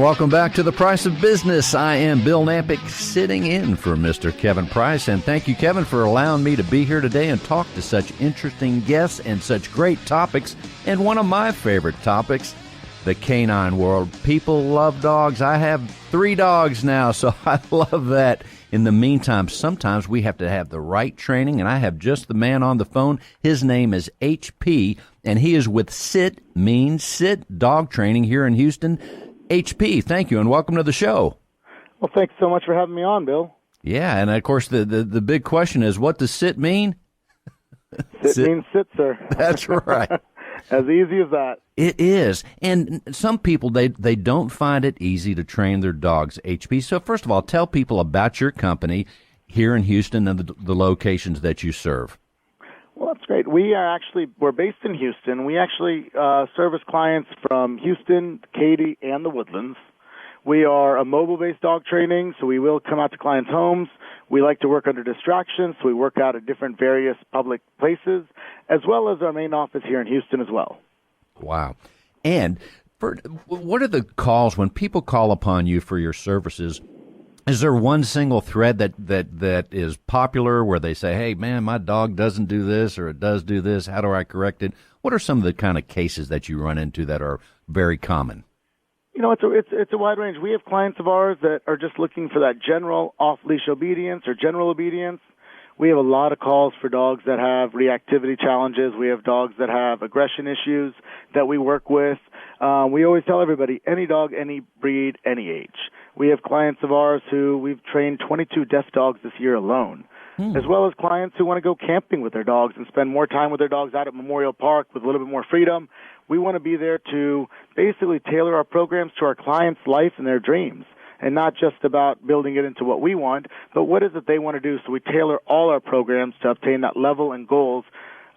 welcome back to The Price of Business. I am Bill Knapik, sitting in for Mr. Kevin Price, and thank you, Kevin, for allowing me to be here today and talk to such interesting guests and such great topics. And one of my favorite topics, the canine world. People love dogs. I have 3 dogs now, so I love that. In the meantime, sometimes we have to have the right training, and I have just the man on the phone. His name is HP, and he is with Sit Means Sit Dog Training here in Houston. HP, thank you, and welcome to the show. Well, thanks so much for having me on, Bill. Yeah, and of course, the big question is, what does sit mean? Sit means sit, sir. That's right. As easy as that. It is. And some people, they don't find it easy to train their dogs, HP. So first of all, tell people about your company here in Houston and the locations that you serve. Well, that's great. We're based in Houston. We actually service clients from Houston, Katy, and the Woodlands. We are a mobile-based dog training, so we will come out to clients' homes. We like to work under distractions, so we work out at different various public places, as well as our main office here in Houston as well. Wow. And what are the calls when people call upon you for your services? Is there one single thread that is popular where they say, hey, man, my dog doesn't do this or it does do this. How do I correct it? What are some of the kind of cases that you run into that are very common? You know, it's a wide range. We have clients of ours that are just looking for that general off-leash obedience or general obedience. We have a lot of calls for dogs that have reactivity challenges. We have dogs that have aggression issues that we work with. We always tell everybody, any dog, any breed, any age. We have clients of ours who we've trained 22 deaf dogs this year alone, as well as clients who want to go camping with their dogs and spend more time with their dogs out at Memorial Park with a little bit more freedom. We want to be there to basically tailor our programs to our clients' life and their dreams, and not just about building it into what we want, but what is it they want to do. So we tailor all our programs to obtain that level and goals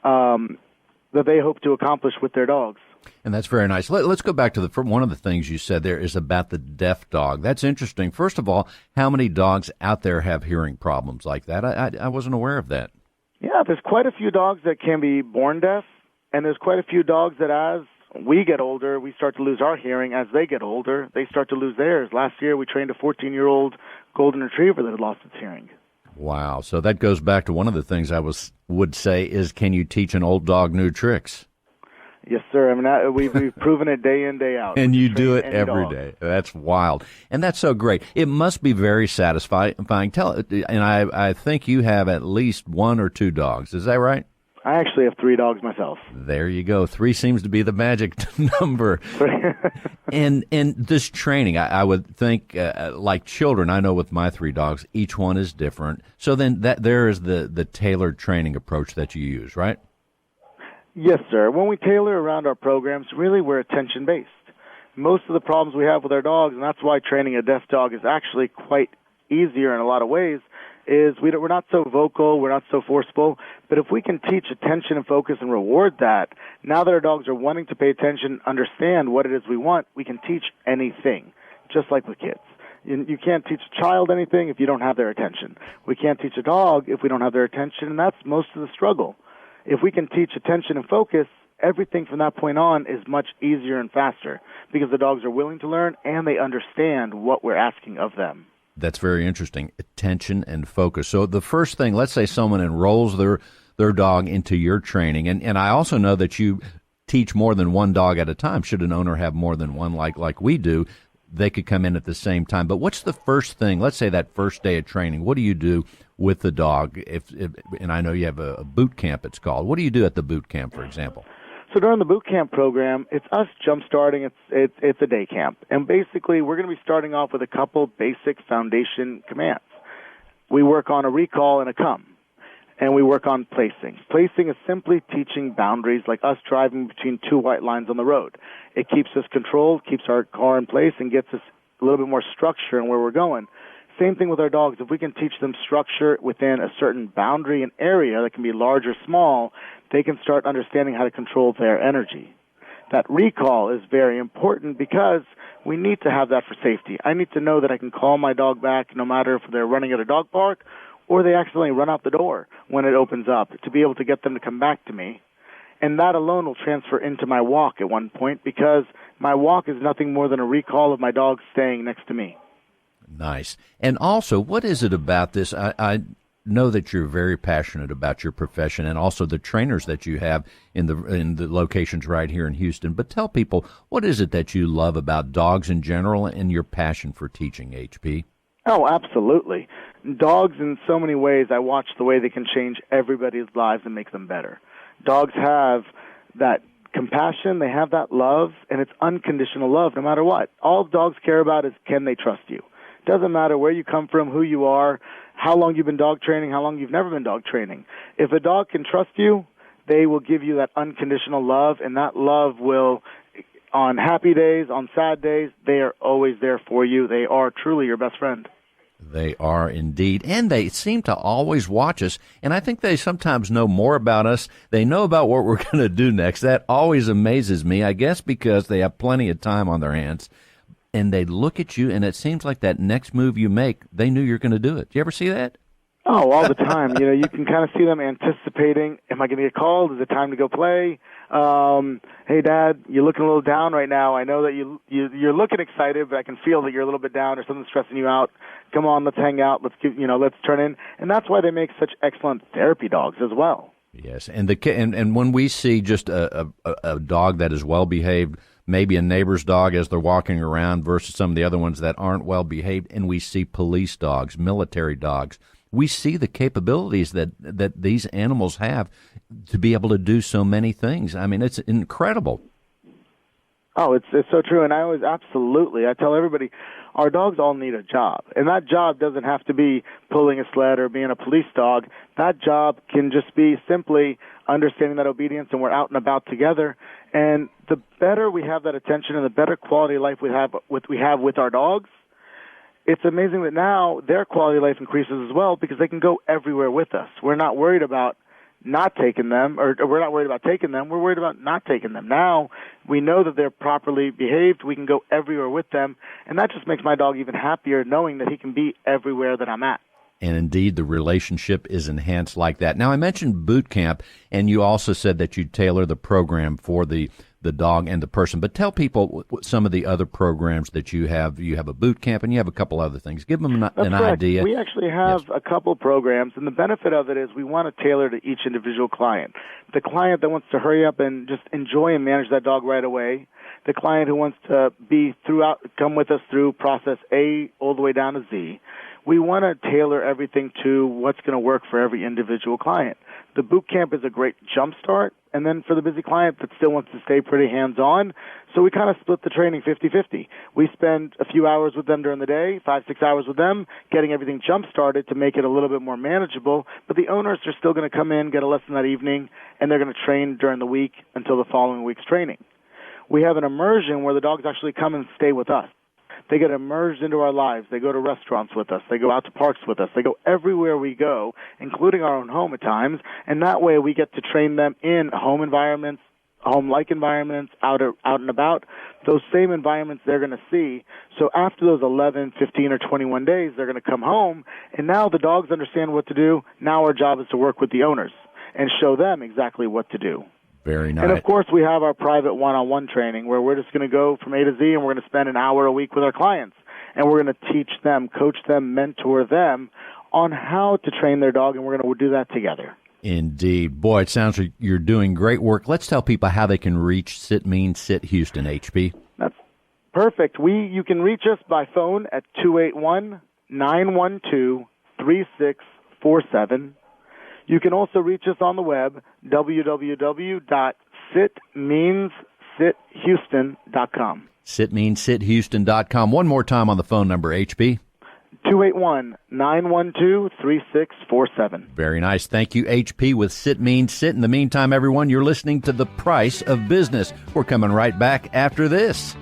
that they hope to accomplish with their dogs. And that's very nice. Let's go back to one of the things you said there is about the deaf dog. That's interesting. First of all, how many dogs out there have hearing problems like that? I wasn't aware of that. Yeah, there's quite a few dogs that can be born deaf, and there's quite a few dogs that as we get older, we start to lose our hearing. As they get older, they start to lose theirs. Last year, we trained a 14-year-old golden retriever that had lost its hearing. Wow. So that goes back to one of the things I would say is, can you teach an old dog new tricks? Yes, sir. I mean, we've proven it day in, day out. And you do it every day. That's wild. And that's so great. It must be very satisfying. And I think you have at least 1 or 2 dogs. Is that right? I actually have 3 dogs myself. There you go. 3 seems to be the magic number. And this training, I would think, like children, I know with my 3 dogs, each one is different. So then there is the tailored training approach that you use, right? Yes, sir. When we tailor around our programs, really we're attention-based. Most of the problems we have with our dogs, and that's why training a deaf dog is actually quite easier in a lot of ways, is we're not so vocal, we're not so forceful, but if we can teach attention and focus and reward that, now that our dogs are wanting to pay attention, understand what it is we want, we can teach anything, just like with kids. You can't teach a child anything if you don't have their attention. We can't teach a dog if we don't have their attention, and that's most of the struggle. If we can teach attention and focus, everything from that point on is much easier and faster because the dogs are willing to learn and they understand what we're asking of them. That's very interesting. Attention and focus. So the first thing, let's say someone enrolls their dog into your training, and I also know that you teach more than one dog at a time. Should an owner have more than one like we do, they could come in at the same time. But what's the first thing, let's say that first day of training, what do you do with the dog? And I know you have a boot camp, it's called. What do you do at the boot camp, for example? So during the boot camp program, it's us jump-starting. It's a day camp. And basically, we're going to be starting off with a couple basic foundation commands. We work on a recall and a come. And we work on placing. Placing is simply teaching boundaries, like us driving between 2 white lines on the road. It keeps us controlled, keeps our car in place, and gets us a little bit more structure in where we're going. Same thing with our dogs. If we can teach them structure within a certain boundary and area that can be large or small, they can start understanding how to control their energy. That recall is very important because we need to have that for safety. I need to know that I can call my dog back no matter if they're running at a dog park or they accidentally run out the door when it opens up, to be able to get them to come back to me. And that alone will transfer into my walk at one point, because my walk is nothing more than a recall of my dog staying next to me. Nice. And also, what is it about this? I know that you're very passionate about your profession and also the trainers that you have in the locations right here in Houston. But tell people, what is it that you love about dogs in general and your passion for teaching, HP? Oh, absolutely. Dogs, in so many ways, I watch the way they can change everybody's lives and make them better. Dogs have that compassion, they have that love, and it's unconditional love no matter what. All dogs care about is, can they trust you? Doesn't matter where you come from, who you are, how long you've been dog training, how long you've never been dog training. If a dog can trust you, they will give you that unconditional love, and that love will, on happy days, on sad days, they are always there for you. They are truly your best friend. They are indeed, and they seem to always watch us, and I think they sometimes know more about us. They know about what we're going to do next. That always amazes me, I guess because they have plenty of time on their hands, and they look at you, and it seems like that next move you make, they knew you're going to do it. Do you ever see that? Oh, all the time. You can kind of see them anticipating, am I going to get called? Is it time to go play? Hey, Dad, you're looking a little down right now. I know that you're looking excited, but I can feel that you're a little bit down or something's stressing you out. Come on, let's hang out. Let's turn in. And that's why they make such excellent therapy dogs as well. Yes, and when we see just a dog that is well behaved, maybe a neighbor's dog as they're walking around versus some of the other ones that aren't well behaved, and we see police dogs, military dogs, we see the capabilities that these animals have to be able to do so many things. I mean, it's incredible. Oh, it's so true, and I tell everybody, our dogs all need a job, and that job doesn't have to be pulling a sled or being a police dog. That job can just be simply understanding that obedience, and we're out and about together. And the better we have that attention and the better quality of life we have with our dogs, it's amazing that now their quality of life increases as well, because they can go everywhere with us. We're not worried about not taking them, or we're not worried about taking them. We're worried about not taking them. Now we know that they're properly behaved. We can go everywhere with them, and that just makes my dog even happier, knowing that he can be everywhere that I'm at. And indeed, the relationship is enhanced like that. Now, I mentioned boot camp, and you also said that you tailor the program for the dog and the person. But tell people some of the other programs that you have. You have a boot camp, and you have a couple other things. Give them an idea. We actually have a couple programs, and the benefit of it is we want to tailor to each individual client. The client that wants to hurry up and just enjoy and manage that dog right away. The client who wants to come with us through process A all the way down to Z. We want to tailor everything to what's going to work for every individual client. The boot camp is a great jump start, and then for the busy client that still wants to stay pretty hands-on, so we kind of split the training 50-50. We spend a few hours with them during the day, 5-6 hours with them, getting everything jump-started to make it a little bit more manageable, but the owners are still going to come in, get a lesson that evening, and they're going to train during the week until the following week's training. We have an immersion where the dogs actually come and stay with us. They get immersed into our lives. They go to restaurants with us. They go out to parks with us. They go everywhere we go, including our own home at times, and that way we get to train them in home environments, home-like environments, out and about, those same environments they're going to see. So after those 11, 15, or 21 days, they're going to come home, and now the dogs understand what to do. Now our job is to work with the owners and show them exactly what to do. Very nice. And, of course, we have our private one-on-one training where we're just going to go from A to Z, and we're going to spend an hour a week with our clients. And we're going to teach them, coach them, mentor them on how to train their dog, and we're going to do that together. Indeed. Boy, it sounds like you're doing great work. Let's tell people how they can reach Sit Mean Sit Houston, HP. That's perfect. You can reach us by phone at 281-912-3647. You can also reach us on the web, www.sitmeansithouston.com. Sitmeansithouston.com. One more time on the phone number, HP. 281-912-3647. Very nice. Thank you, HP, with Sit Mean Sit. In the meantime, everyone, you're listening to The Price of Business. We're coming right back after this.